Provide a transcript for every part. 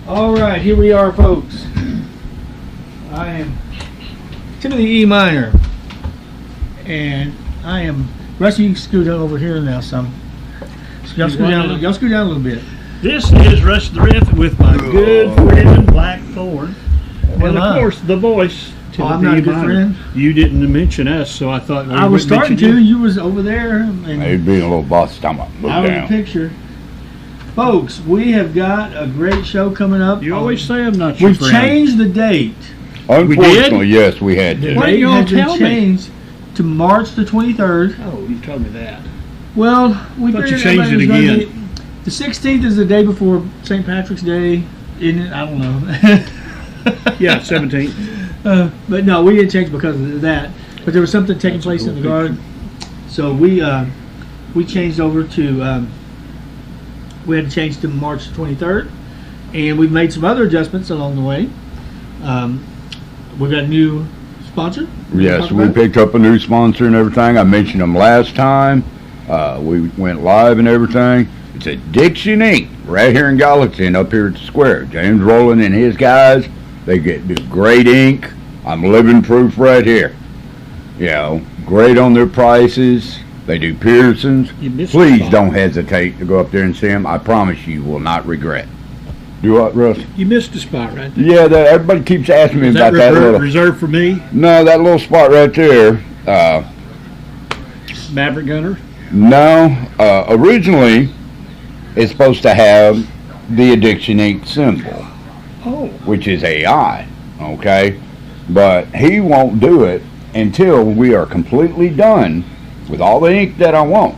All right, here we are, folks. I am Timothy E. Minor, and I am Rusty. You can scoot over here now some. Y'all scoot down a little bit. This is Rush the Riff with my good friend Black Thorn. And of course, the voice. I'm not a good friend. You didn't mention us, so I thought I was starting to. You was over there. And He'd be a little boss stomach. Out of the picture. Folks, we have got a great show coming up. You always say I'm not your We've friend. changed the date. Unfortunately, yes, we had to. Why are you going to tell me? Changed to March the 23rd. Oh, you told me that. Well, we thought you figured changed it again. The 16th is the day before St. Patrick's Day, isn't it? I don't know. Yeah, 17th. But no, we didn't change because of that. But there was something taking place in the garden, so we changed over to. We had to change to March 23rd, and we've made some other adjustments along the way. We've got a new sponsor. Yes, we picked up a new sponsor and everything. I mentioned them last time. We went live and everything. It's Addiction Inc. right here in Gallatin, up here at the square. James Rowland and his guys, they do great ink. I'm living proof right here. You know, great on their prices. They do piercings. Please don't hesitate to go up there and see them. I promise you will not regret. Do what, Russ? You missed a spot right there. Yeah, everybody keeps asking me about that little. Reserved for me? No, that little spot right there. Maverick Gunner? No. Originally, it's supposed to have the Addiction Inc. symbol. Oh. Which is AI. Okay? But he won't do it until we are completely done with all the ink that I want.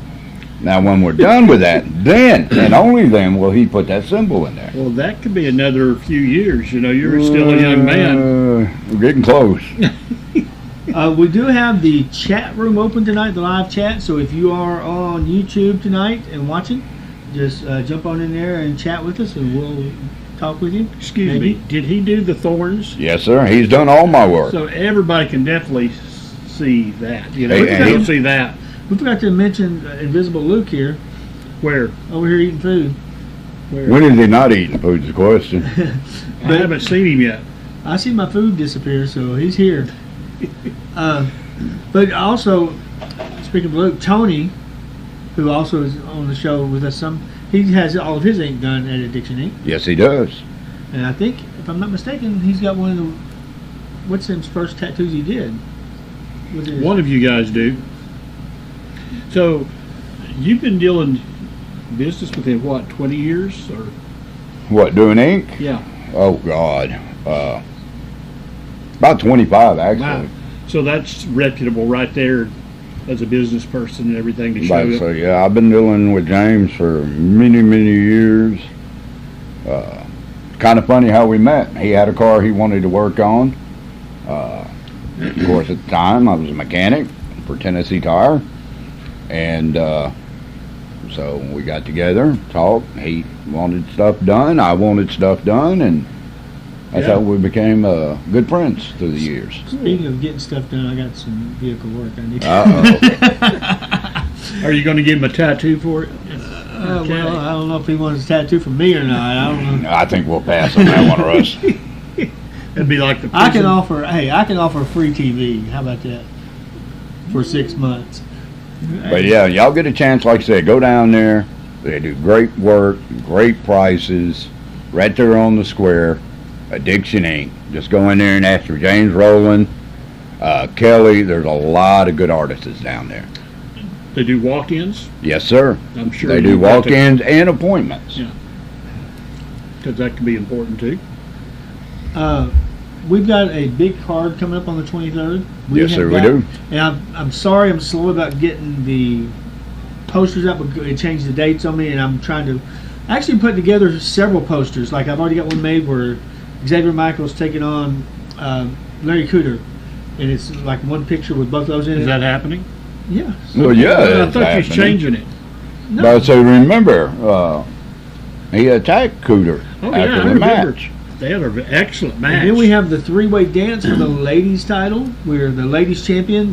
Now, when we're done with that, then and only then will he put that symbol in there. Well, that could be another few years. You know, you're still a young man. We're getting close. We do have the chat room open tonight, the live chat. So if you are on YouTube tonight and watching, just jump on in there and chat with us, and we'll talk with you. Excuse me, did he do the thorns? Yes, sir. He's done all my work. So everybody can definitely see that. You know, Hey, see that. We forgot to mention Invisible Luke here. Where? Over here eating food. Where? When is he not eating food's the question. I haven't seen him yet. I see my food disappear, so he's here. But also, speaking of Luke, Tony, who also is on the show with us, he has all of his ink done at Addiction Inc. Yes, he does. And I think, if I'm not mistaken, he's got one of the what's his first tattoos he did. One of you guys do. So, you've been dealing business with him, what, 20 years? Or What, doing ink? Yeah. Oh, God. About 25, actually. Wow. So that's reputable right there as a business person and everything to show So, yeah, I've been dealing with James for many, many years. Kind of funny how we met. He had a car he wanted to work on. Of course, at the time, I was a mechanic for Tennessee Tire. And so we got together, talked. He wanted stuff done. I wanted stuff done. And that's how we became good friends through the years. Speaking of getting stuff done, I got some vehicle work I need to Uh-oh. Are you going to give him a tattoo for it? Well, I don't know if he wants a tattoo from me or not. I don't know. I think we'll pass on that one, Russ. It'd be like the I can offer a free TV. How about that? For 6 months. But yeah, y'all get a chance, like I said, go down there. They do great work, great prices, right there on the square. Addiction Inc. Just go in there and ask for James Rowland, Kelly. There's a lot of good artists down there. They do walk-ins? Yes, sir. I'm sure they do walk-ins and appointments. Yeah. Because that can be important too. We've got a big card coming up on the 23rd. Yes, sir, we do. And I'm sorry I'm slow about getting the posters up. It changed the dates on me, and I'm trying to actually put together several posters. Like I've already got one made where Xavier Michael's taking on Larry Cooter, and it's like one picture with both of those in it. Is that happening? Yeah. Well, yeah. I thought he was changing it. No. But so remember, he attacked Cooter after the match. They had an excellent match. And then we have the three-way dance for the ladies' title. We're the ladies' champion.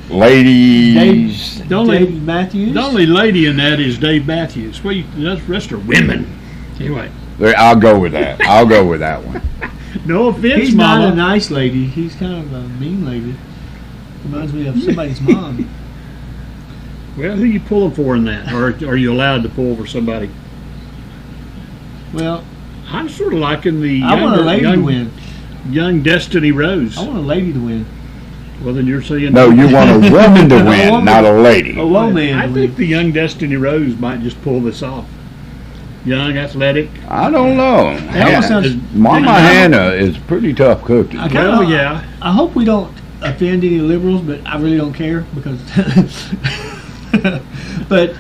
Ladies. Dave Matthews. The only lady in that is Dave Matthews. Well, the rest are women. Anyway. I'll go with that. I'll go with that one. No offense, He's Mama. not a nice lady. He's kind of a mean lady. Reminds me of somebody's mom. Well, who you pulling for in that? Or are you allowed to pull for somebody? Well, I'm sort of liking the I want a lady to win. young Destiny Rose. I want a lady to win. Well, then you're saying No, you want a woman to A win, woman. not a lady. A woman I to think win. the young Destiny Rose might just pull this off. Young, athletic. I don't know. That almost sounds. Mama Hannah is pretty tough cooking. I kinda, Well, yeah. I hope we don't offend any liberals, but I really don't care because. But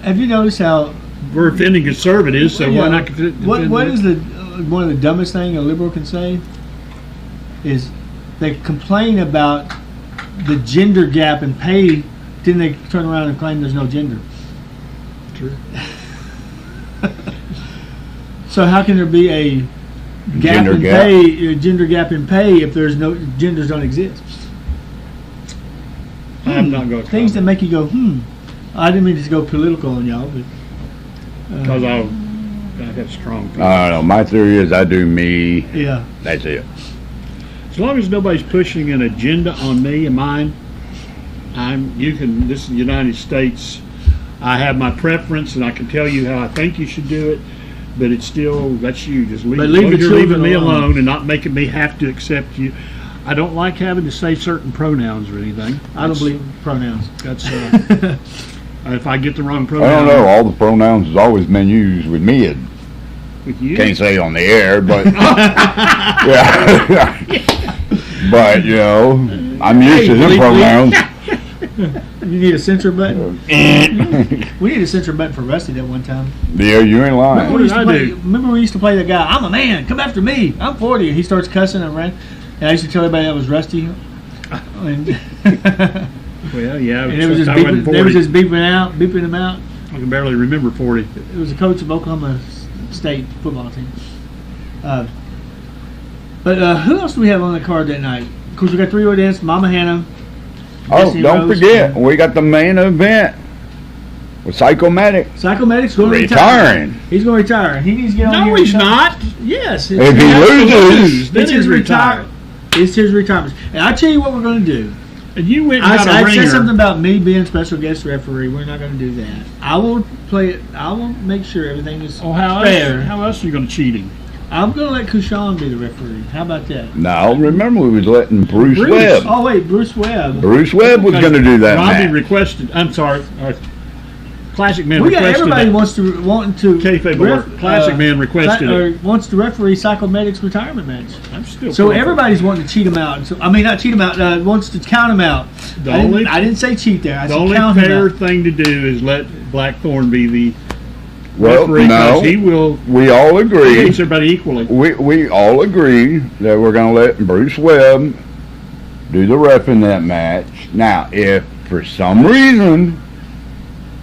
have you noticed how? We're offending conservatives, so why not? What is the one of the dumbest thing a liberal can say? Is they complain about the gender gap in pay, then they turn around and claim there's no gender. True. So how can there be a gap Gender in gap. pay, a gender gap in pay, if there's no genders don't exist? I'm not going to. Things that make you go, I didn't mean to go political on y'all, but Because I got strong. I don't know. My theory is I do me. yeah. That's it. As long as nobody's pushing an agenda on me and mine, this is the United States. I have my preference and I can tell you how I think you should do it, but it's still, that's you. Just leave, But leave the you're children leaving me alone. alone and not making me have to accept you. I don't like having to say certain pronouns or anything. I don't believe in pronouns. That's if I get the wrong I pronoun. don't know. All the pronouns has always been used with me. With you. Can't say on the air, but yeah. But you know, I'm used to them bleep, pronouns. You need a censor button? Yeah, We need a censor button for Rusty that one time. you ain't Remember lying. we, used to I play, do? remember we used to play the guy, I'm a man, come after me, I'm 40. And he starts cussing and ran. And I used to tell everybody that was Rusty. And Well, yeah. and it was just I wasn't beeping, they was 40. just beeping him out. I can barely remember 40. It was a coach of Oklahoma State football team. But who else do we have on the card that night? Of course, we got three-way dance, Mama Hannah. Oh, Destiny don't Rose, forget, we got the main event with Psychomedic. Psychomedic's going to Retiring. retire. He's going to retire. He needs to get on No, here. he's not. Yes. If he loses, Then It's he's his retired. It's his retirement. And I tell you what we're going to do. And you went and got a I ringer. said something about me being special guest referee. We're not going to do that. I will play it. I will make sure everything is Oh, how fair. else? How else are you going to cheat him? I'm going to let Kushan be the referee. How about that? No, remember we was letting Bruce Bruce. Webb. Oh wait, Bruce Webb. Bruce Webb was going to do that Robbie match. requested. I'm sorry. Classic Man We got requested everybody that. wanting to Kayfabe Award. Classic Man requested it. wants to referee Psychomedic's retirement match. I'm still. So pulling for everybody's wanting to cheat him out. So, I mean, not cheat him out. Wants to count him out. The I only- didn't say cheat there. I it. said The only count him fair out. thing to do is let Blackthorn be the Well, referee because he no, will we all treat agree. everybody equally. We all agree that we're going to let Bruce Webb do the ref in that match. Now, if for some reason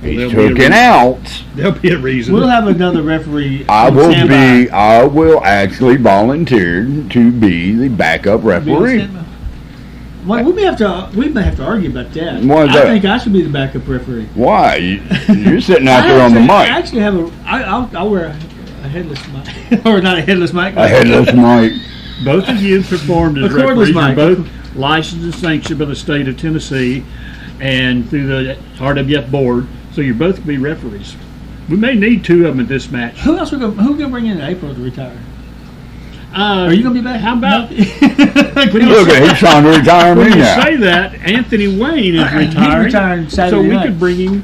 he's There'll be a taken reason. out, There'll be a reason. We'll have another referee. I on will standby. be. I will actually volunteer to be the backup Be on referee. standby. Well, we may have to argue about that. Why is I that? think I should be the backup referee. Why? You're sitting out there on the I mic. actually have I'll wear a headless mic, or not a headless mic. A headless mic. Both of you performed as A cordless referees. You're mic. both licensed and sanctioned by the state of Tennessee and through the RWF board. So you're both going to be referees. We may need two of them in this match. Who else who gonna bring in April to retire? Are Are you gonna be back? How about Look Look at he's trying to retire when me you now. say that? Anthony Wayne is He's retiring, retiring so Saturday we night. could bring him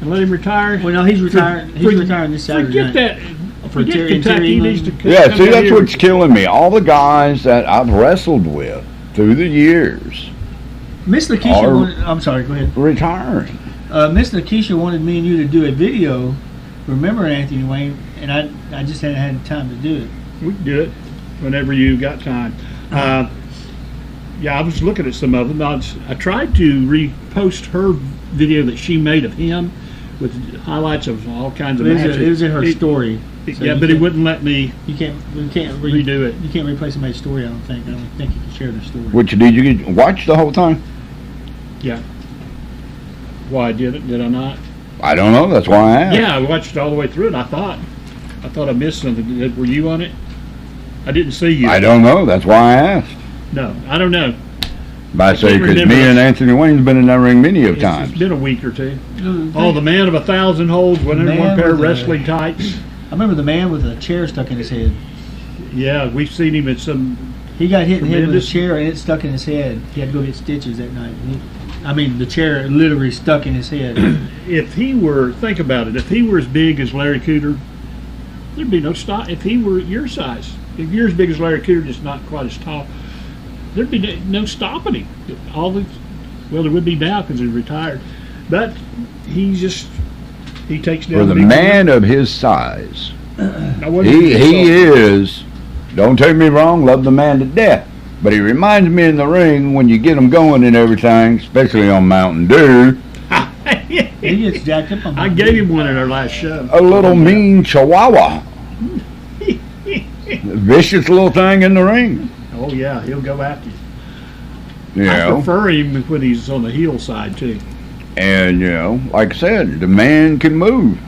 and let him retire. Well, no, he's retiring. He's retiring this Saturday Forget night. that. For Forget Terry- Kentucky Terry needs to Moon. come Yeah, come see, out that's here. what's killing me. All the guys that I've wrestled with through the years Miss Lakeisha Are- wanted, I'm sorry, go ahead. retiring. Miss Lakeisha wanted me and you to do a video. Remember Anthony Wayne? And I just hadn't had time to do it. We can do it whenever you got time. Yeah, I was looking at some of them. I tried to repost her video that she made of him with highlights of all kinds of matches. It was in her story. So Yeah, you but it can't- wouldn't let me You can't redo it. You can't replay somebody's story. I don't think. I don't think you can share their story. Which did you get, watch the whole time? Yeah. Why did it? Did I not? I don't know. That's why I asked. Yeah, I watched all the way through it. I thought. I thought I missed something. Were you on it? I didn't see you. I don't know. That's why I asked. No, I don't know. But I say, can't because remember. me and Anthony Wayne's been in that ring many of It's times. been a week or two. The Oh, the man of 1,000 holds, one Man pair of with a- wrestling tights. I remember the man with a chair stuck in his head. Yeah, we've seen him at some. He got hit in the head with Tremendous. a chair and it stuck in his head. He had to go get stitches that night. The chair literally stuck in his head. If he were, think about it. If he were as big as Larry Cooter, there'd be no stop. If he were your size, if you're as big as Larry Cooter, just not quite as tall, there'd be no stopping him. There would be now because he's retired, but he takes down. For the big man of his size, men. I wasn't he insulted. is, don't take me wrong, love the man to death. But he reminds me in the ring when you get him going and everything, especially on Mountain Dew, He gets jacked up on I gave him one at our last show. a little mean chihuahua. Vicious little thing in the ring. Oh yeah, he'll go after you. You I know, prefer him when he's on the heel side too. and you know, like I said, the man can move.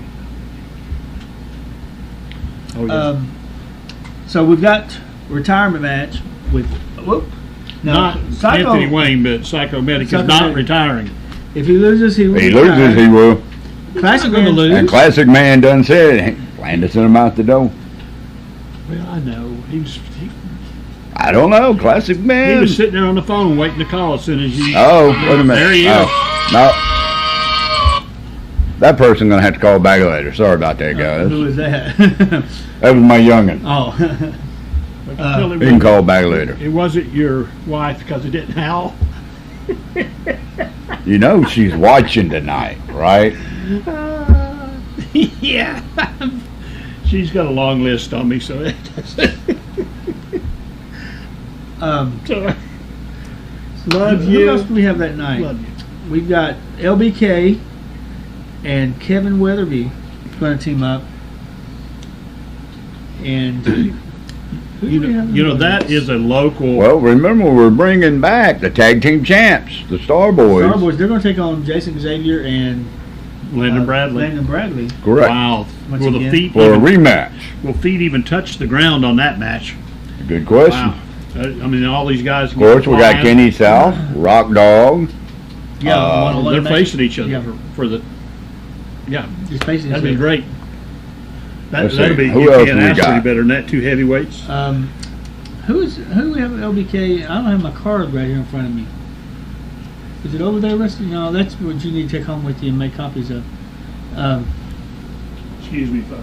Oh yeah. So we've got retirement match with Not Psycho. Anthony Wayne, but Psycho Medic is Psycho not Medic. retiring. If he loses, he will. He loses, he will. Classic gonna man. lose. And Classic Man done said, hey, Landis sent him out the door. Well, I know he I don't know, Classic Man. was sitting there on the phone waiting to call as soon as you. Oh, wait a minute. There he is. Oh, no. That person gonna have to call back later. Sorry about that, guys. Who is that? That was my youngin. Oh. Well, You can call back later. It wasn't your wife because it didn't howl. You know she's watching tonight, right? Yeah. She's got a long list on me, so so love Who you. else do we have that night? Love you. We've got LBK and Kevin Weatherby going to team up. And who do we have in You know the that audience? is a local. Well, remember we're bringing back the tag team champs, the Star Boys. Star Boys. They're going to take on Jason Xavier and Lyndon Bradley. Landon Bradley. Correct. Wow. Once Will the again. feet For a even, rematch. will feet even touch the ground on that match? Good question. Wow. I mean, all these guys. Of course, we got Kenny South, Rock Dog. Yeah, one-on-one They're match. facing each other Yeah. for the. Yeah, Just facing that'd be each other. great. Let's see, That'll be. who You else can't we ask got? any better than that. Two heavyweights. Who do we have at LBK? I don't have my card right here in front of me. Is it over there, Rusty? No, that's what you need to take home with you and make copies of. Excuse me, folks.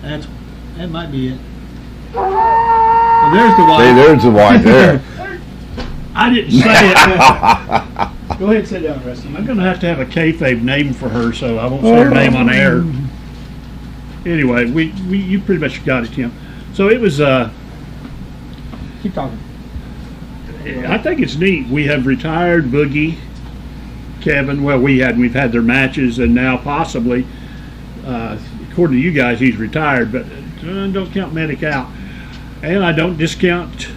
That might be it. Well, there's the See, wife. there's the wife there. I didn't say it. Go ahead and sit down, Rusty. I'm gonna have a kayfabe name for her, so I won't say her name on air. Anyway, you pretty much got it, Tim. So it was. Keep talking. I think it's neat. We have retired Boogie, Kevin. Well, we've had their matches, and now possibly, according to you guys, he's retired. But don't count Medic out, and I don't discount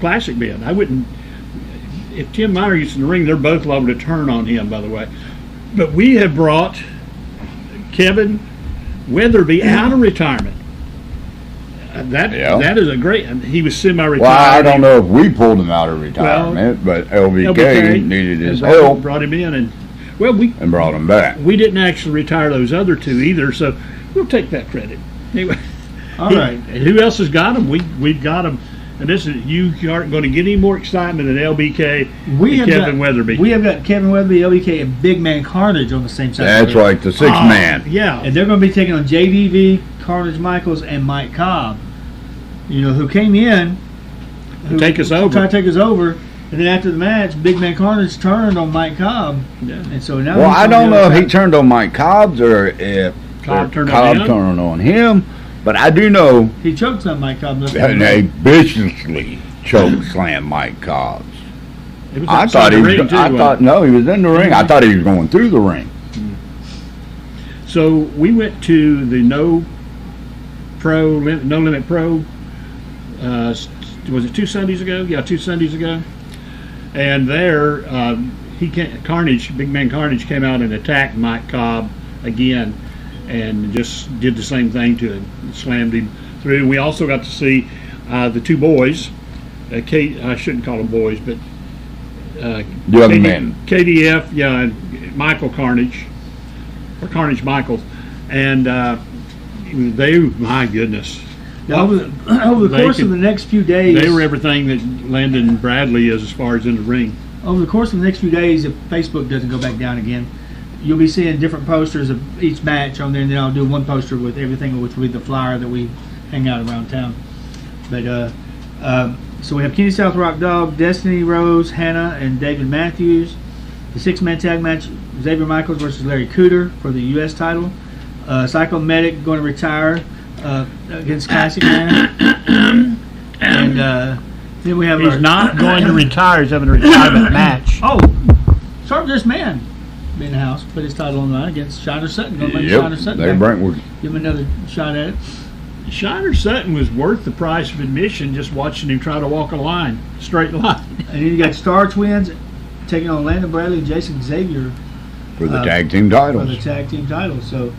Classic Ben. I wouldn't. If Tim Meyer gets in the ring, they're both liable to turn on him. By the way, but we have brought Kevin Weatherby out of retirement. Yeah. That is a great. He was semi-retired. Well, I don't know if we pulled him out of retirement, but LBK needed his help brought him in, and well, we brought him back. didn't actually retire those other two either, so we'll take that credit. Anyway, All right. who else has got them? We've got them, and this is you aren't going to get any more excitement than LBK and Kevin Weatherby. We have got Kevin Weatherby, LBK, and Big Man Carnage on the same side. That's right, the sixth man. Yeah, And they're going to be taking on JDV, Carnage Michaels, and Mike Cobb. You know, who came in. take us over. Tried to take us over. And then after the match, Big Man Carnage turned on Mike Cobb. Yeah. And so now Well, he's I on don't the know other if he side. turned on Mike Cobb's or if Cobb turned on Cobb him? turned on him, but I do know He choked on Mike Cobb. that they viciously choke slammed Mike Cobb's. It was I outside thought the he was. ring, too, I wasn't thought no, he was in the ring. I thought he was going through the ring. it? So we went to the No Limit Pro. Was it 2 Sundays ago? Yeah, 2 Sundays ago. And there, Big Man Carnage came out and attacked Mike Cobb again. and just did the same thing to him, slammed him through. And we also got to see the two boys. I shouldn't call them boys, but young men. KDF, yeah, and Michael Carnage, or Carnage Michaels, and they, my goodness. Now, over the course of the next few days, they were everything that Landon Bradley is as far as in the ring. Over the course of the next few days, if Facebook doesn't go back down again, you'll be seeing different posters of each match on there, and then I'll do one poster with everything, which will be the flyer that we hang out around town. But so we have Kenny South Rock Dog, Destiny Rose, Hannah, and David Matthews. The 6-man tag match: Xavier Michaels versus Larry Cooter for the U.S. title. Psycho Medic going to retire against Classic Man. And then we have. He's not going to retire. He's having a retirement match. Oh, Sharp Dressed Man be in the house. Put his title on the line against Shiner Sutton. Going to make Shiner Sutton Larry back. Brentwood. Give him another shot at it. Shiner Sutton was worth the price of admission just watching him try to walk a line, straight line. And then you got Star Twins taking on Landon Bradley and Jason Xavier For the tag team titles. for the tag team titles. So,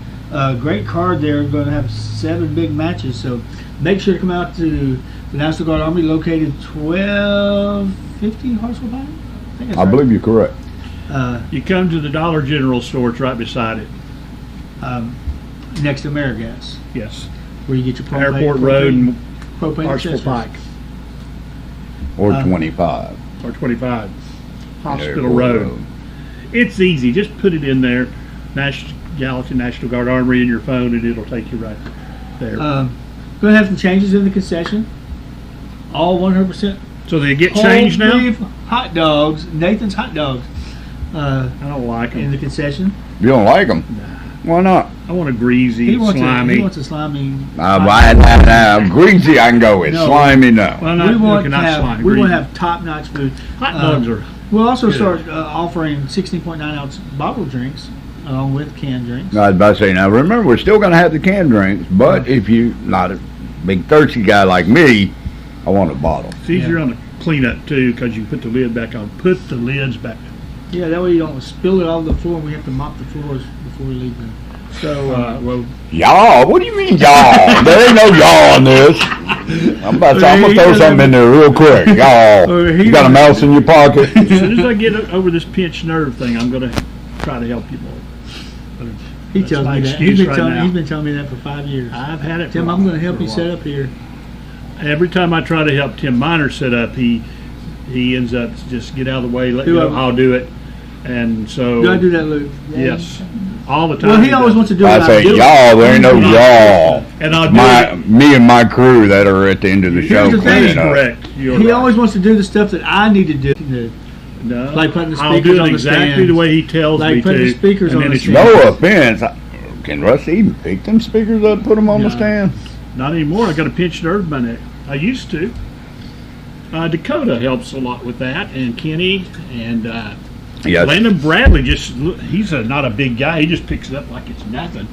great card there. Going to have 7 big matches. So, make sure to come out to the National Guard Army, located 1250 Hartsville Pine. I think that's I right. believe you're correct. You come to the Dollar General store, it's right beside it. Next to Amerigas, Yes. where you get your propane, Airport Road and propane Hartsville accessories. Pike, Or 25. or 25. Hospital Airport Road. It's easy. Just put it in there, Gallatin National Guard Armory in your phone, and it'll take you right there. Going to have some changes in the concession. All 100% So they get whole changed now? beef hot dogs, Nathan's Hot Dogs, I don't like in them. the concession. You don't like them? Why not? I want a greasy, He wants slimy. he wants a slimy. Greasy I can go with. No. Slimy, no. Well, We not, want to not have slimy. we want greasy. to have top-notch food. Hot dogs are. We'll also Good. start offering 16.9 ounce bottle drinks along with canned drinks. I was about to say, now remember, we're still going to have the canned drinks, but if you're not a big thirsty guy like me, I want a bottle. It's easier on the cleanup too because you can put the lid back on. Put the lids back. Yeah, that way you don't spill it all over the floor. And we have to mop the floors before we leave them. So, well, Y'all? What do you mean, y'all? There ain't no y'all in this. I'm going to throw something in there real quick. Y'all. You got a mouse in your pocket? as soon as I get over this pinched nerve thing, I'm going to try to help you more. But He that's tells my me that. excuse He's right been now. telling me that for 5 years. I've had it. Tim, for- I'm going to help for a you while. set up here. Every time I try to help Tim Miner set up, he ends up just get out of the way. Let Do go. I- I'll do it. And so Do I do that, Luke? yes, all the time. Well, he always wants to do it. I say, y'all, there ain't no y'all. And I'll do it. Me and my crew that are at the end of the show the thing. cleaning up. Correct. You're He right. always wants to do the stuff that I need to do. No, like putting the I'll speakers do it on the exactly stand. the way he tells Like me putting to. the speakers and on then the it's stand. No offense. Can Rusty even pick them speakers up, put them on the No. stand? Not anymore. I got a pinched nerve in my neck. I used to. Dakota helps a lot with that, and Kenny and Yes. Landon Bradley. He's not a big guy. He just picks it up like it's nothing.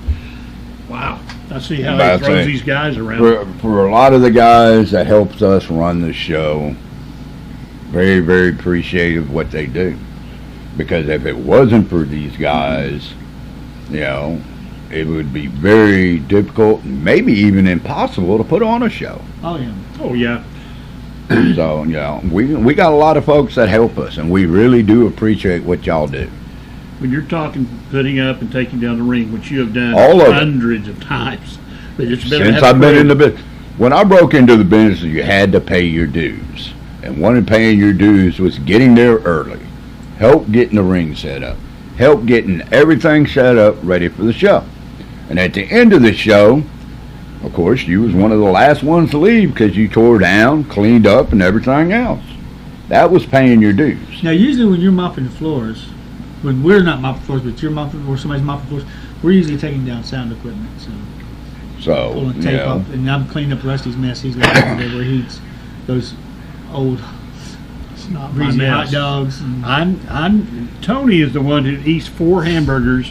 Wow. I see how About he to throws say, these guys around. For a lot of the guys that helps us run the show, very, very appreciative of what they do. Because if it wasn't for these guys, it would be very difficult, maybe even impossible to put on a show. Oh, yeah. Oh yeah. So, we got a lot of folks that help us, and we really do appreciate what y'all do. When you're talking putting up and taking down the ring, which you have done All of it. hundreds of times, but it's better to Since have I've been crew. in the business, when I broke into the business, you had to pay your dues. And one of paying your dues was getting there early, help getting the ring set up, help getting everything set up ready for the show. And at the end of the show, of course, you was one of the last ones to leave because you tore down, cleaned up, and everything else. That was paying your dues. Now, usually when you're mopping the floors, when we're not mopping floors, but you're mopping or somebody's mopping floors, we're usually taking down sound equipment. So pulling tape up, and I'm cleaning up Rusty's mess. He's got where he eats those old It's not my greasy hot mess. dogs. And Tony is the one who eats 4 hamburgers,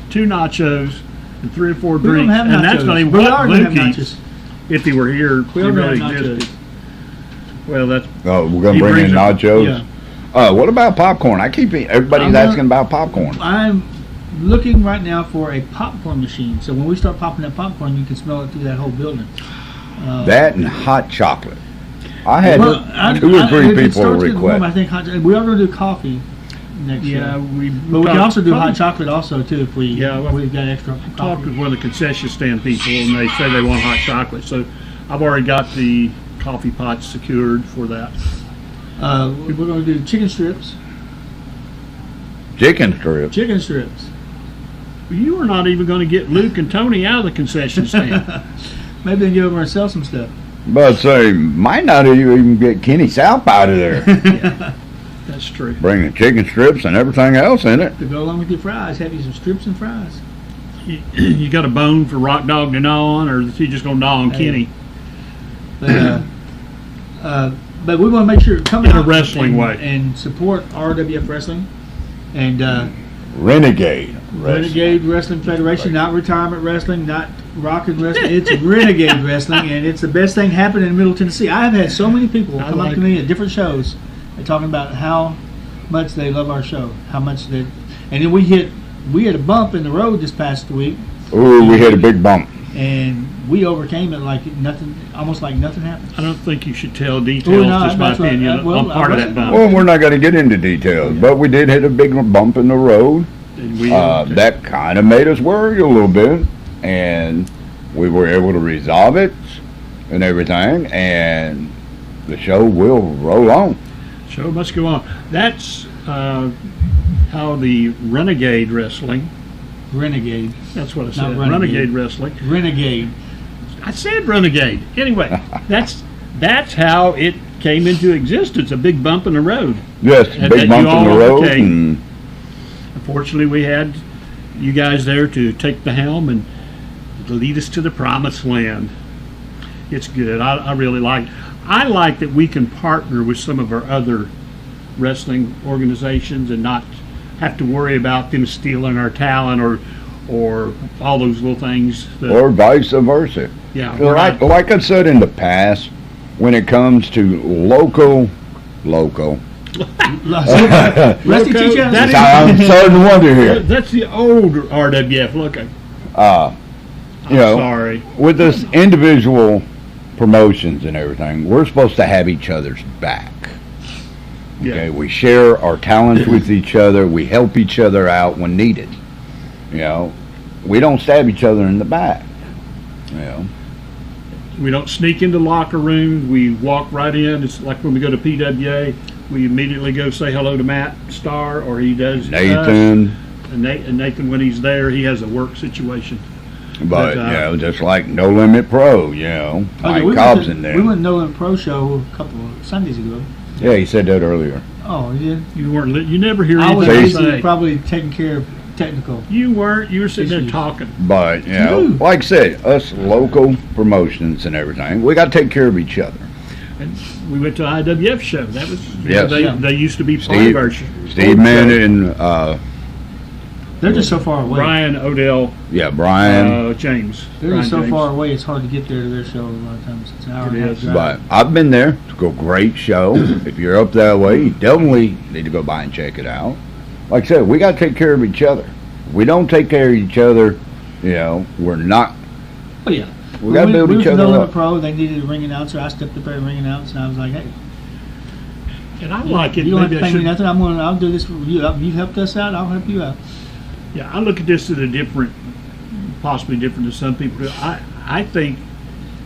2 nachos, and 3 or 4 we don't drinks, have and nachos. that's not even We what are gonna Luke have eats. nachos. If he were here, We he are gonna really have nachos. existed. Well, that's Oh, we're going He to bring in brings it- nachos? Yeah. What about popcorn? I keep everybody's I'm not- asking about popcorn. I'm looking right now for a popcorn machine. So when we start popping that popcorn, you can smell it through that whole building. That and hot chocolate. I had Well, two or three if it people starts getting warm, I request. think we are going to do coffee next year. Yeah, But we can also do hot chocolate also too if we Yeah, we've got extra talked coffee. with one of the concession stand people, and they say they want hot chocolate. So I've already got the coffee pots secured for that. We're going to do chicken strips. Chicken strips. Chicken strips. You are not even going to get Luke and Tony out of the concession stand. Maybe they can get over and sell some stuff. But say, might not even get Kenny South out of there. That's true. Bring the chicken strips and everything else in it. To go along with your fries, have you some strips and fries. You got a bone for Rock Dog to gnaw on, or is he just going to gnaw on Kenny? But we want to make sure come In a out wrestling and, way. and support RWF Wrestling and Renegade. Renegade Wrestling Federation, not Retirement Wrestling, not Rock and Wrestling. It's Renegade Wrestling, and it's the best thing happening in Middle Tennessee. I've had so many people come up to me at different shows and talking about how much they love our show, how much they. And then we had a bump in the road this past week, Ooh, we hit a big bump. and we overcame it like nothing, almost like nothing happened. I don't think you should tell details, no, just my that's right. opinion, Well, on part of that I bump. Well, we're not going to get into details, but we did hit a big bump in the road. And we, That kind of made us worry a little bit, and we were able to resolve it and everything, and the show will roll on. show must go on. That's how the Renegade Wrestling, Renegade, that's what I Not said, Renegade. Renegade Wrestling. Renegade. I said Renegade. Anyway, that's how it came into existence, a big bump in the road. Yes, And that big you bump in all the road. overcame. And Unfortunately, we had you guys there to take the helm and lead us to the promised land. It's good. I really like. I like that we can partner with some of our other wrestling organizations and not have to worry about them stealing our talent or all those little things. That, or vice versa. yeah, we're Like, not- like I said in the past, when it comes to local, Rusty, teach you how to That speak. I'm starting to wonder here. that's the old RWF. Look, I'm You know, sorry. with this individual promotions and everything, we're supposed to have each other's back. Okay, Yeah. we share our talents with each other. We help each other out when needed. You know, we don't stab each other in the back. You know, We don't sneak into locker rooms. We walk right in. It's like when we go to PWA, we immediately go say hello to Matt Starr, or he does Nathan, And Nathan, when he's there, he has a work situation. but But, you know, just like No Limit Pro. You know, Oh, yeah, Mike we Cobb's went in to- there. We went to No Limit Pro show a couple of Sundays ago. Yeah, he said that earlier. Oh, you did? You weren't. You never hear I was anything I busy say. probably taking care of technical. You weren't. You were sitting there Issues. talking. But you know, Dude. like I said, us local promotions and everything, we got to take care of each other. And we went to IWF show. That was. Yes. They used to be part Steve- of our show. Steve Mann and They're just so far away. Brian Odell Brian. James. They're Brian just so James. far away. It's hard to get there to their show a lot of times. It's an hour It and a half is. drive. But I've been there. It's a great show. If you're up that way, you definitely need to go by and check it out. Like I said, we got to take care of each other. If we don't take care of each other, you know, we're not. Oh yeah. We got to build we each went to other No Limit up. Pro. They needed a ring announcer. I stepped up there and ring announce, and I was like, "Hey, And I like it. you don't have Maybe to I pay me should. nothing. I'll do this for you. You've helped us out. I'll help you out." Yeah, I look at this as a different, possibly different than some people do. I think,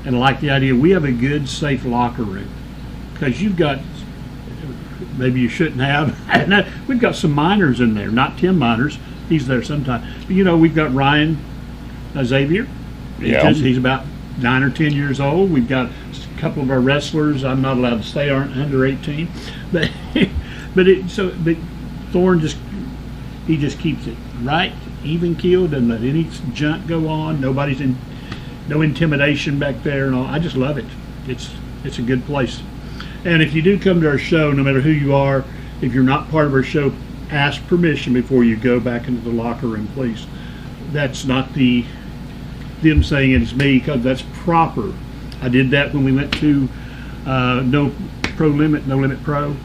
and I like the idea, we have a good, safe locker room. Because you've got, maybe you shouldn't have, we've got some minors in there, not Tim Miners. He's there sometimes. But, you know, we've got Ryan Xavier. Yeah. He's about 9 or 10 years old. We've got a couple of our wrestlers. I'm not allowed to say aren't under 18. But, but Thorne he just keeps it right, even keeled, doesn't let any junk go on. No intimidation back there and all. I just love it. It's a good place. And if you do come to our show, no matter who you are, if you're not part of our show, ask permission before you go back into the locker room, please. That's not them saying it's me, because that's proper. I did that when we went to No Limit Pro.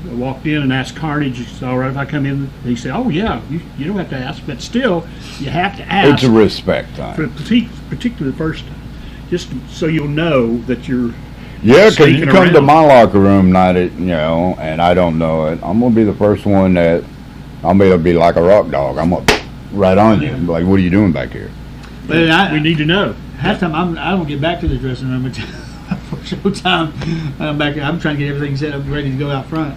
I walked in and asked Carnage, he said, all right if I come in? He said, oh yeah, you don't have to ask, but still, you have to ask. It's a respect For thing. particularly the first, just so you'll know that you're Yeah, because you sneaking come to around. my locker room night, and I don't know it. I'm gonna be the first one that I'm gonna be like a rock dog. I'm gonna right on you. Like, what are you doing back here? But we need to know. halftime, I don't get back to the dressing room until for showtime. I'm back there. I'm trying to get everything set up, ready to go out front.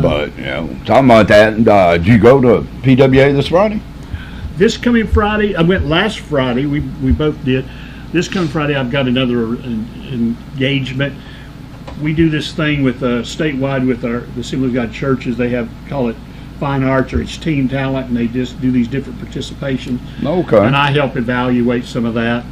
But talking about that, did you go to PWA this Friday? This coming Friday, I went last Friday. We both did. This coming Friday, I've got another engagement. We do this thing with statewide with the Assembly of God churches. They call it Fine Arts, or it's Teen Talent, and they just do these different participations. Okay. And I help evaluate some of that.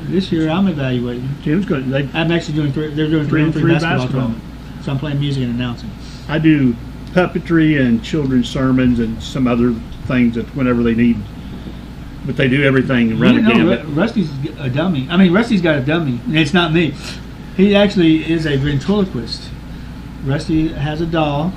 This year, I'm evaluating. Tim's going. I'm actually doing three. They're doing 3-on-3 basketball tournament. So I'm playing music and announcing. I do puppetry and children's sermons and some other things that whenever they need. But they do everything and run a gambit. Rusty's a dummy. I mean, Rusty's got a dummy, and it's not me. He actually is a ventriloquist. Rusty has a doll.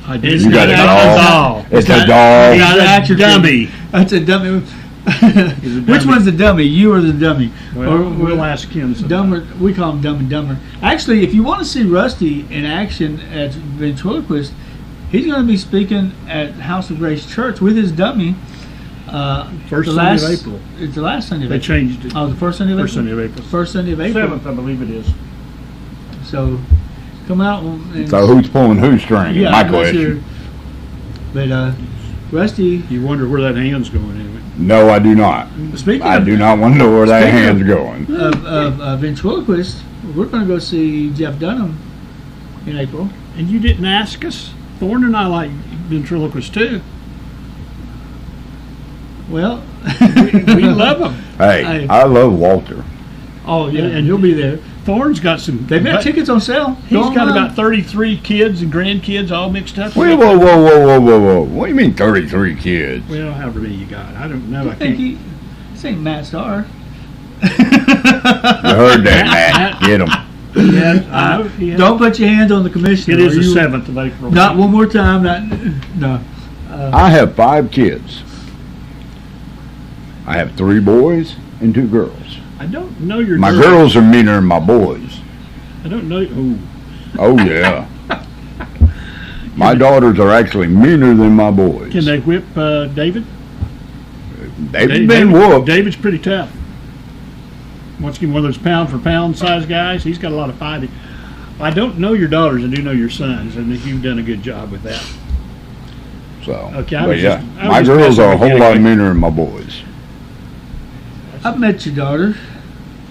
I did. You got a doll. It's a doll. He's a dummy. That's a dummy. He's a Which dummy. one's the dummy? You or the dummy? Well, we'll ask him. Dumber. We call him Dumb and Dumber. Actually, if you want to see Rusty in action as ventriloquist, he's going to be speaking at House of Grace Church with his dummy. First the Sunday last, of April. It's the last Sunday of They April. changed it. Oh, the first Sunday of First April? Sunday of April. First Sunday of April. 7th, I believe it is. So, come out and... So who's pulling whose string? yeah, My I'm not question. sure. But, Rusty... You wonder where that hand's going anyway. No, I do not. Speaking I of, do not want to know where that Speaking hand's going. of ventriloquist, we're going to go see Jeff Dunham in April. And you didn't ask us? Thorne and I like ventriloquists too. Well... We love them. Hey, I love Walter. Oh, yeah, and you'll be there. Thorne's got some. They've got tickets on sale. He's got about 33 kids and grandkids all mixed up. Wait, whoa. What do you mean 33 kids? Well, however many you got. I don't know. I I think can't. this ain't Matt Starr. You heard that, Matt. Get him. Yeah, I know. Yeah. Don't put your hands on the commissioner. It is or the you- 7th of April. Not one more time. No. I have 5 kids. I have 3 boys and 2 girls. I don't know your. My girl. girls are meaner than my boys. I don't know. Oh, Oh, yeah. My daughters are actually meaner than my boys. can they whip David? They've been whooped. David's pretty tough. Once again, one of those pound for pound size guys. He's got a lot of fighting. I don't know your daughters. I do know your sons, and you've done a good job with that. So, Okay, I but was yeah, just- I was my just girls messing are a with whole you lot anyway. meaner than my boys. I've met your daughter.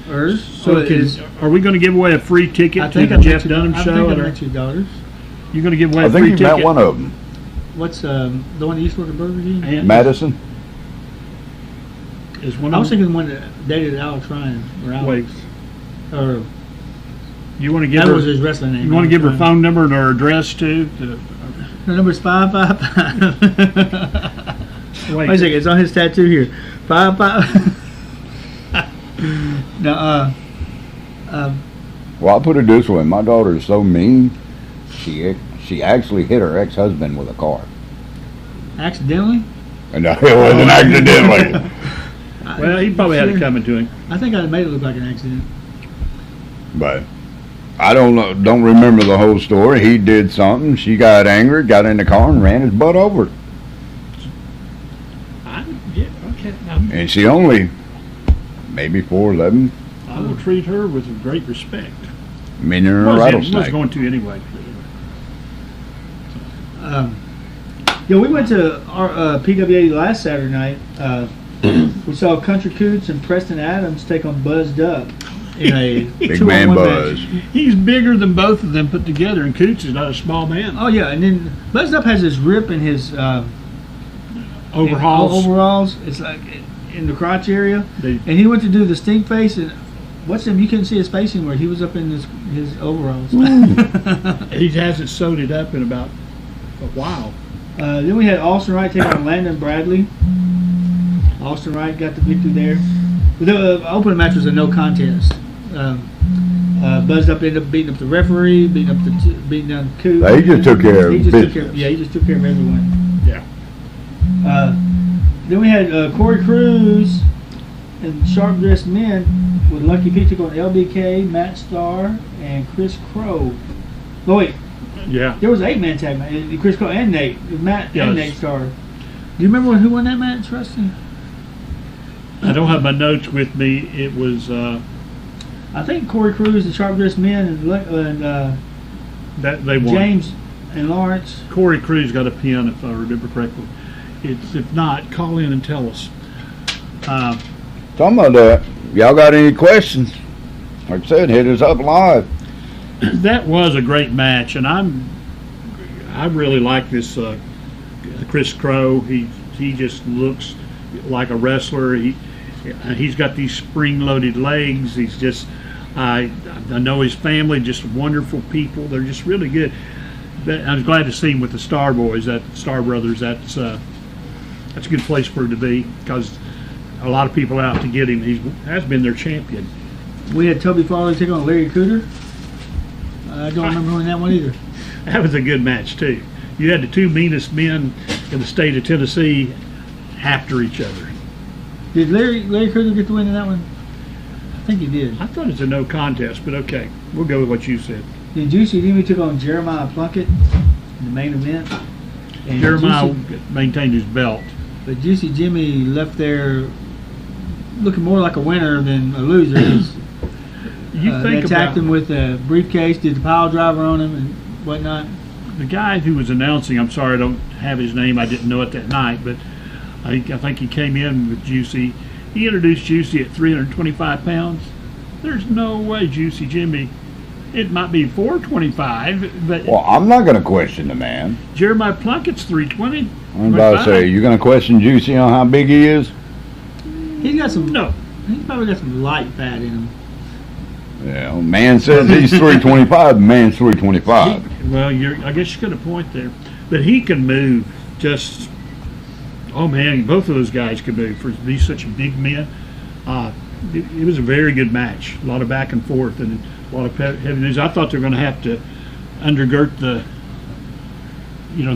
Hers. So, is, are we going to give away a free ticket I to think the I Jeff met your, Dunham I show? think I Or met your daughters. you're going to give away I a think free you ticket? met one of them, What's the one that used to work at Burger King? And Madison. is one I of was them? thinking the one that dated Alex Ryan. Or Alex. Wait, Or you want to give that her? was his wrestling name. You want to give her Alex phone number and her address too? Ryan. The number's 555. Wait, Wait a second, it's on his tattoo here. 55. No, Well, I'll put it this way: my daughter is so mean. She actually hit her ex-husband with a car. accidentally. And it wasn't accidentally. well, he probably had it coming to him. I think I made it look like an accident. But I don't remember the whole story. He did something. She got angry, got in the car, and ran his butt over. Yeah, okay. And she only maybe 4'11", I will treat her with great respect. meaner than a Was rattlesnake. going to anyway. Yeah, we went to our PWA last Saturday night. We saw Country Coots and Preston Adams take on Buzzed Up in a Big 2-on-1 man match. Buzz. He's bigger than both of them put together, and Coots is not a small man. Oh yeah, and then Buzzed Up has this rip in his Overhauls. It's like in the crotch area, They- and he went to do the stink face and. What's him? You couldn't see his face anywhere. He was up in his overalls. He hasn't sewed it up in about a while. Then we had Austin Wright take on Landon Bradley. Austin Wright got the victory there. The opening match was a no contest. Buzzed up, ended up beating up the referee, beating down Coop. He just took care of He business. just took care of everyone. Yeah. Then we had Corey Cruz and Sharp Dressed Men with Lucky P took on LBK, Matt Starr, and Chris Crow. Oh wait, Yeah. there was an 8-man tag match. Chris Crow and Nate, Matt Yes. and Nate Starr. Do you remember who won that match, Rusty? I don't have my notes with me. It was I think Corey Cruz and Sharp Dressed Men and that they won. James and Lawrence. Corey Cruz got a pin, if I remember correctly. If not, call in and tell us. Talking about that, y'all got any questions? Like I said, hit us up live. That was a great match, and I really like this Chris Crow. He just looks like a wrestler. He's got these spring-loaded legs. He's just I know his family, just wonderful people. They're just really good. I was glad to see him with the Star Boys, that Star Brothers. That's a good place for him to be, because a lot of people out to get him. He has been their champion. We had Toby Farley take on Larry Cooter. I don't remember winning that one either. That was a good match too. You had the two meanest men in the state of Tennessee after each other. Did Larry Cooter get the win in that one? I think he did. I thought it was a no contest, but okay, we'll go with what you said. Then Juicy Jimmy took on Jeremiah Plunkett in the main event. And Jeremiah maintained his belt. But Juicy Jimmy left there looking more like a winner than a loser. They attacked him with a briefcase, did the pile driver on him and whatnot. The guy who was announcing, I'm sorry I don't have his name, I didn't know it that night, but I think he came in with Juicy. He introduced Juicy at 325 pounds. There's no way Juicy Jimmy, it might be 425, but Well, I'm not going to question the man. Jeremiah Plunkett's 320. I'm about to say, you're going to question Juicy on how big he is? He's got some. No. He's probably got some light fat in him. Yeah, man says he's 325, man's 325. Well, I guess you got a point there. But he can move just, oh man, both of those guys can move for these such big men. It was a very good match. A lot of back and forth and a lot of heavy news. I thought they were going to have to undergird the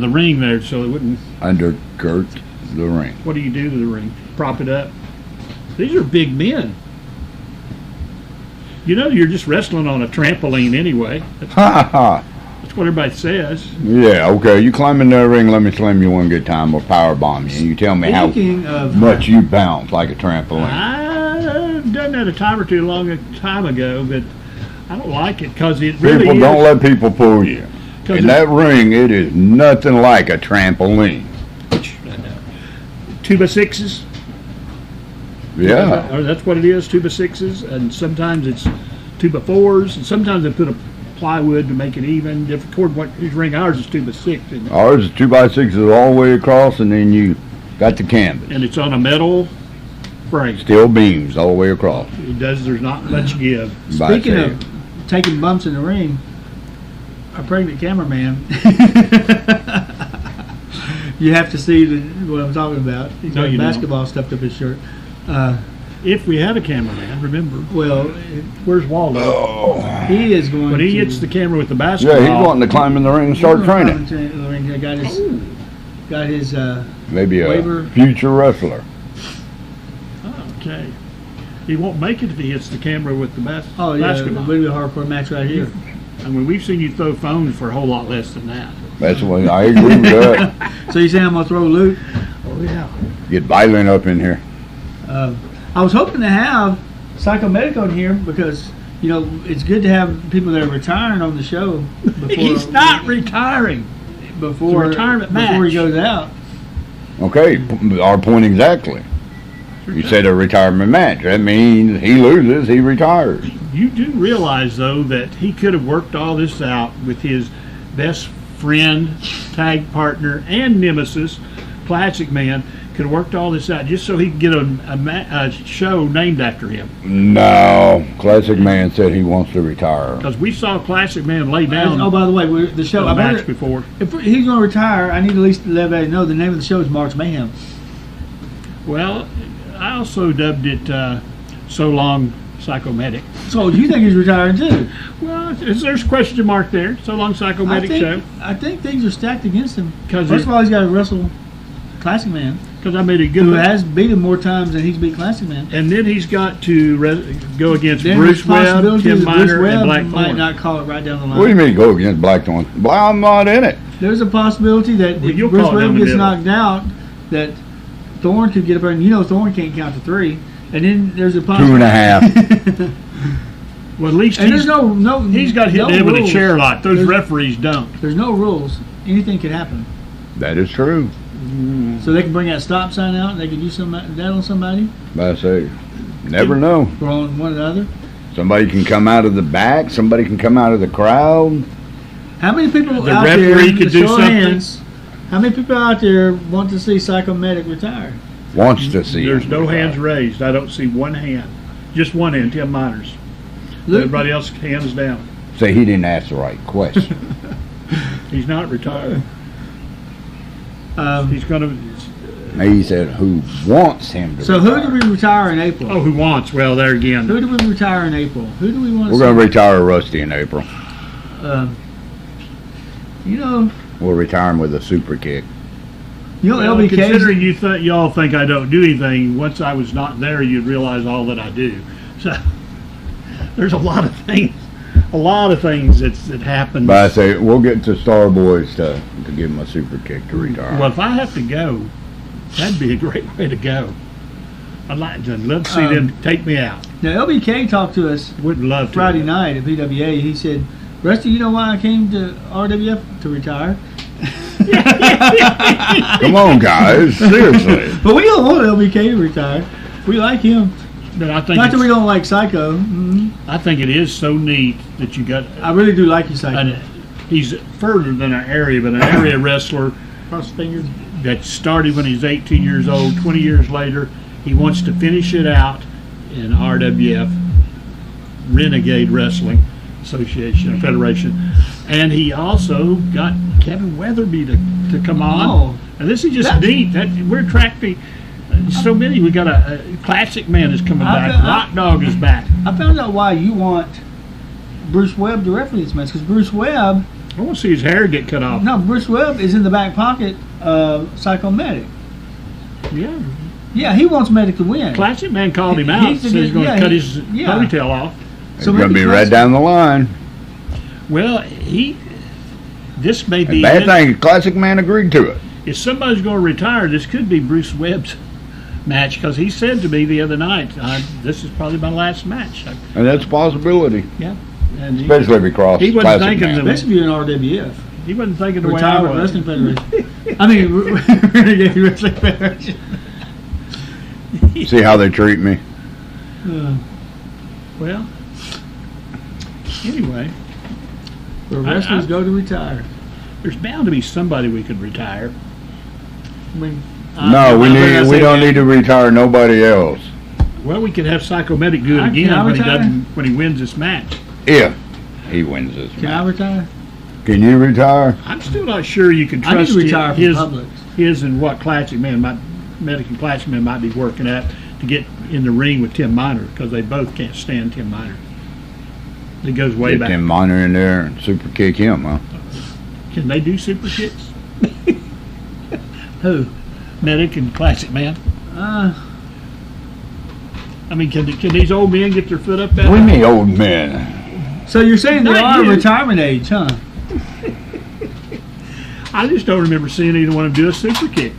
ring there so it wouldn't. Undergirt the ring. What do you do to the ring? Prop it up. These are big men. You're just wrestling on a trampoline anyway. Ha ha. That's what everybody says. Yeah, okay. You climb in that ring, let me slam you one good time or power bomb you. And you tell me Speaking how of- much you bounce like a trampoline. I've done that a time or two a time ago, but I don't like it because it really People is. don't let people pull you. 'Cause In that ring, it is nothing like a trampoline. 2x6s. Yeah. Or that's what it is, 2x6s, and sometimes it's 2x4s, and sometimes they put a plywood to make it even. Different cord. What his ring? Ours is 2x6, Ours is 2x6s all the way across, and then you got the canvas. and it's on a metal frame. Steel beams all the way across. It does. There's not much give. Speaking of taking bumps in the ring, our pregnant cameraman. You have to see what I'm talking about. He's No, got you don't. basketball stuffed up his shirt. If we had a cameraman, remember. Well, Where's Waldo? Oh. he is going. When he to, hits the camera with the basketball, Yeah, he's wanting to climb in the ring and start training. Got his Maybe a waiver. future wrestler. Okay. He won't make it if he hits the camera with the Oh yeah, basketball. it'll be a hardcore match right here. I mean, we've seen you throw phones for a whole lot less than that. That's what I agree with that. So you saying I'm gonna throw loot? Oh yeah. Get violent up in here. I was hoping to have Psychomedico in here because it's good to have people that are retiring on the show. He's not retiring. Before It's a retirement before match. he goes out. Okay, our point exactly. You said a retirement match. That means he loses, he retires. You do realize, though, that he could have worked all this out with his best friend, tag partner, and nemesis, Classic Man, could have worked all this out just so he could get a show named after him. No, Classic Man said he wants to retire. Because we saw Classic Man lay down Oh, by the way, the show. a I match better, before. if he's going to retire, I need at least to let everybody know the name of the show is March Mayhem. Well, I also dubbed it So Long Psychomedic. So you think he's retiring too? Well, there's a question mark there. So long, Psychomedic show. I think things are stacked against him. 'Cause First of all, he's got to wrestle Classic Man, Because I made a good who has beat him more times than he's beat Classic Man. And then he's got to go against Then Bruce there's Webb, possibility Tim that Miner, Bruce and Webb Blackthorn. might not call it right down the line. What do you mean go against Blackthorn? Well, I'm not in it. There's a possibility that Well, if you'll Bruce call it down Webb the gets middle. knocked out, that Thorne could get up there, and Thorne can't count to 3. And then there's a possibility. 2.5. Well, at least And he's there's no he's got hit no in with a rules. chair lot. Those There's- referees don't. There's no rules. Anything could happen. That is true. So they can bring that stop sign out, and they can do that on somebody But I say, never know. or on one another. Somebody can come out of the back. Somebody can come out of the crowd. How many people The out there? referee could do show of something. hands, how many people out there want to see Psychomedic retire? Wants to see. There's him no retire. hands raised. I don't see one hand. Just one hand, Tim Miners. Luke, Everybody else hands down. Say he didn't ask the right question. He's not retired. um, He's going to. He said who wants him to so retire. who do we retire in April? Oh, who wants? Well, there again. Who do we retire in April? Who do we want to We're see? going to retire Rusty in April. You know We'll retire him with a super kick. Well, LBK. considering y'all think I don't do anything, once I was not there, you'd realize all that I do. So there's a lot of things that happen. But I say we'll get to Star Boys to give him a super kick to retire. Well, if I have to go, that'd be a great way to go. I'd like to love to see them take me out. Now LBK talked to us Would love to. Friday night at PWA. He said, "Rusty, you know why I came to RWF to retire?" Come on, guys. Seriously. But we don't want LBK to retire. We like him. But I think Not that we it's- don't like Psycho. I think it is so neat that you got. I really do like you, Psycho. And he's further than an area, but an area wrestler Cross fingers. that started when he's 18 years old. 20 years later, he wants to finish it out in RWF, Renegade Wrestling Association, or Federation. And he also got Kevin Weatherby to come on. Oh. And this is just That's- neat. We're attracting so many. We got a Classic Man is coming back. Rock Dog is back. I found out why you want Bruce Webb to referee this match, because Bruce Webb, I want to see his hair get cut off. no, Bruce Webb is in the back pocket of Psycho Medic. Yeah. Yeah, he wants Medic to win. Classic Man called him He's out. the Said he's good- going to yeah, cut he- his yeah. ponytail off. It's So going to maybe be right Classic- down the line. Well, this may The be bad it. thing, Classic Man agreed to it. If somebody's going to retire, this could be Bruce Webb's match, because he said to me the other night, this is probably my last match. And that's a possibility. And Especially if he crosses He wasn't Classic thinking Man. the- Especially if you're in RWF. he wasn't thinking the way I Retirement was. Wrestling Federation. I mean, Renegade Wrestling Federation. See how they treat me. Well, anyway, Where wrestlers go to retire. there's bound to be somebody we could retire. I mean, No, we don't need to retire nobody else. Well, we could have Psychomedic do it Can again I when retire? when he wins this match. If he wins this Can I match. retire? Can you retire? I'm still not sure you can I need trust to retire from his Publix. his and what Classic Man Medic and Classic Man might be working at to get in the ring with Tim Miner, because they both can't stand Tim Miner. It goes way Get back. Tim Miner in there and super kick him, huh? Can they do super kicks? Who? Medic and Classic Man. Uh, I mean, can these old men get their foot up that? We high? need old men. so you're saying they Not are you. retirement age, huh? I just don't remember seeing either one of them do a super kick.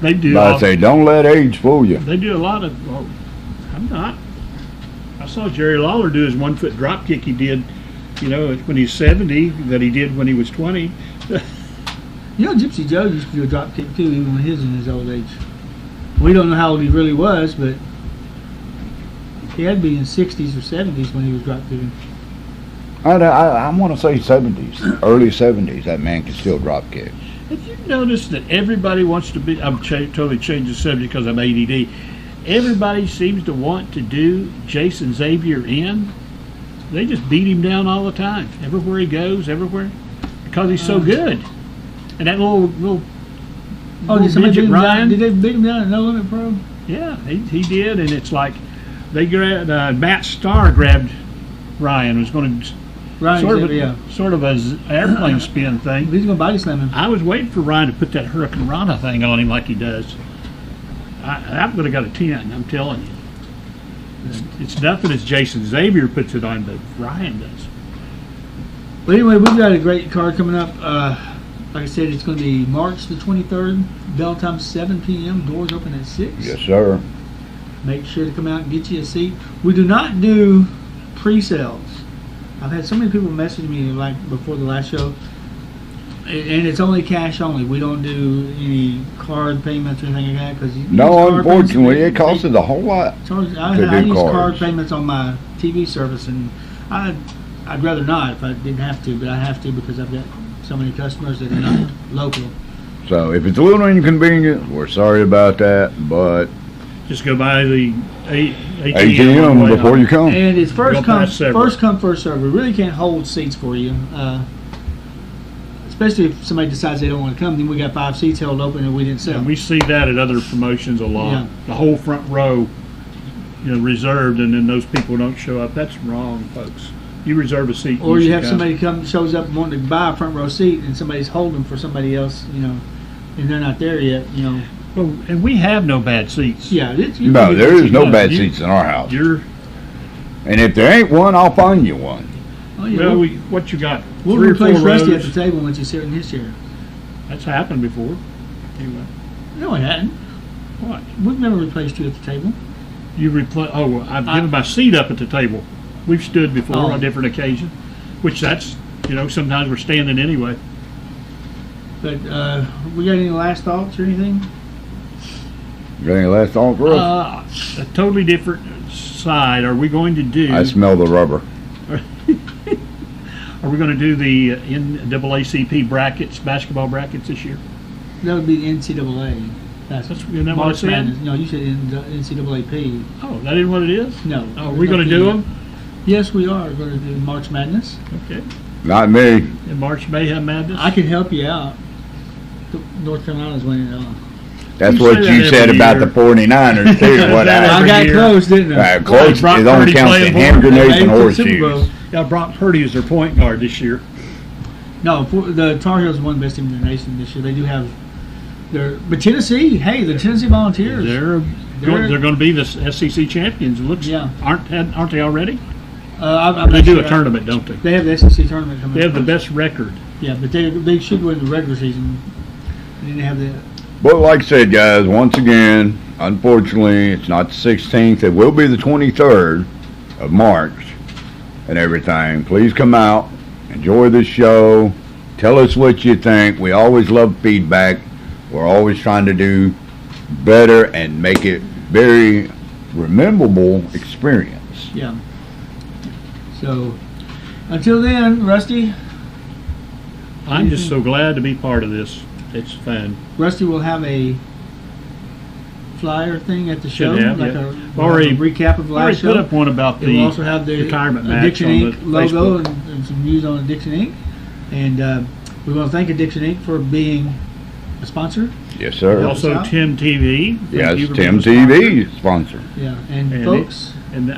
They do. But I say, don't let age fool you. They do a lot of. Well, I'm not. I saw Jerry Lawler do his 1 foot drop kick he did, when he's 70, that he did when he was 20. You know, Gypsy Joe used to do a drop kick too, even when he was in his old age. We don't know how old he really was, but he had to be in his 60s or 70s when he was drop kicking. I want to say 70s, early 70s. That man can still drop kick. Have you noticed that everybody wants to be? I'm totally changing the subject because I'm ADD. Everybody seems to want to do Jason Xavier in. They just beat him down all the time, everywhere he goes, everywhere, because he's so good. And that little Oh, did somebody midget beat him down? Ryan? Did they beat him down at No Limit Pro? Yeah, he did, and it's like, They grabbed Matt Starr grabbed Ryan. Was going to sort of an airplane spin thing. He's going to body slam him. I was waiting for Ryan to put that Hurricane Rana thing on him like he does. I would have got a 10. I'm telling you. It's nothing as Jason Xavier puts it on, but Ryan does. Well, anyway, we've got a great card coming up. Like I said, it's going to be March the 23rd. Bell time 7 p.m. Doors open at 6. Yes, sir. Make sure to come out and get you a seat. We do not do pre-sales. I've had so many people message me like before the last show, and it's only cash only. We don't do any card payments or anything like that because no, unfortunately, it costs us a whole lot. I use card payments on my TV service, and I'd rather not if I didn't have to, but I have to because I've got so many customers that are not local. So if it's a little inconvenient, we're sorry about that, but just go by the ATM before you come. And it's first come, first serve. We really can't hold seats for you, especially if somebody decides they don't want to come. Then we got 5 seats held open and we didn't sell. And we see that at other promotions a lot. Yeah. The whole front row, reserved, and then those people don't show up. That's wrong, folks. You reserve a seat. Or you have somebody shows up wanting to buy a front row seat, and somebody's holding for somebody else, and they're not there yet, Well, and we have no bad seats. Yeah, no, there is no bad seats in our house. And if there ain't one, I'll find you one. Oh, yeah, well, what you got? We'll 3 or 4 replace Rusty rows? at the table once you sit in his chair. That's happened before. Anyway. No, it hadn't. What? We've never replaced you at the table. You replace? Oh, I've given my seat up at the table. We've stood before on different occasions, which that's sometimes we're standing anyway. But we got any last thoughts or anything? Got any last thoughts, Russ? A totally different side. Are we going to do? I smell the rubber. Are we going to do the NAACP brackets, basketball brackets this year? That would be NCAA. That's isn't that what I said? Madness. No, you said NCAAP. Oh, that isn't what it is? No. Oh, are we going to do them? Yes, we are going to do March Madness. Okay. Not me. In March Mayhem Madness? I can help you out. North Carolina's winning it all. That's what you said about the 49ers, too. What I got close, didn't I? Close. It only counts to hand grenades and horseshoes. Yeah, Brock Purdy is their point guard this year. No, the Tar Heels won best team in the nation this year. They do have but Tennessee, hey, the Tennessee Volunteers. They're going to be the SEC champions. It looks, aren't they already? They do a tournament, don't they? They have the SEC tournament coming up. They have the best record. Yeah, but they should win the regular season. And then they have the. But like I said, guys, once again, unfortunately, it's not the 16th. It will be the 23rd of March and everything. Please come out, enjoy the show, tell us what you think. We always love feedback. We're always trying to do better and make it very memorable experience. Yeah. So, until then, Rusty. I'm just so glad to be part of this. It's fun. Rusty will have a flyer thing at the show, a recap of the last show. Put up one about the we'll also have the retirement match Addiction on Inc. logo and some news on Addiction Inc. And we want to thank Addiction Inc. for being a sponsor. Yes, sir. Also, Tim TV. Yes, Tim TV sponsor. Yeah, and folks. And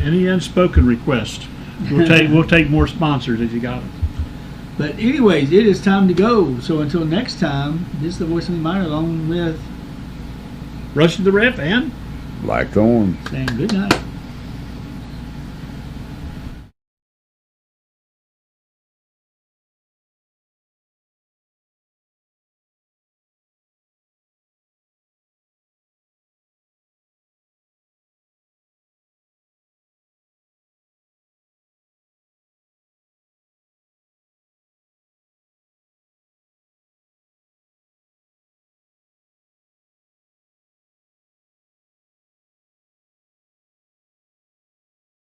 any unspoken request. We'll take more sponsors if you got them. But anyways, it is time to go. So until next time, this is the Voice of the Minor along with Rush the Ref and Black Thorn. Saying good night.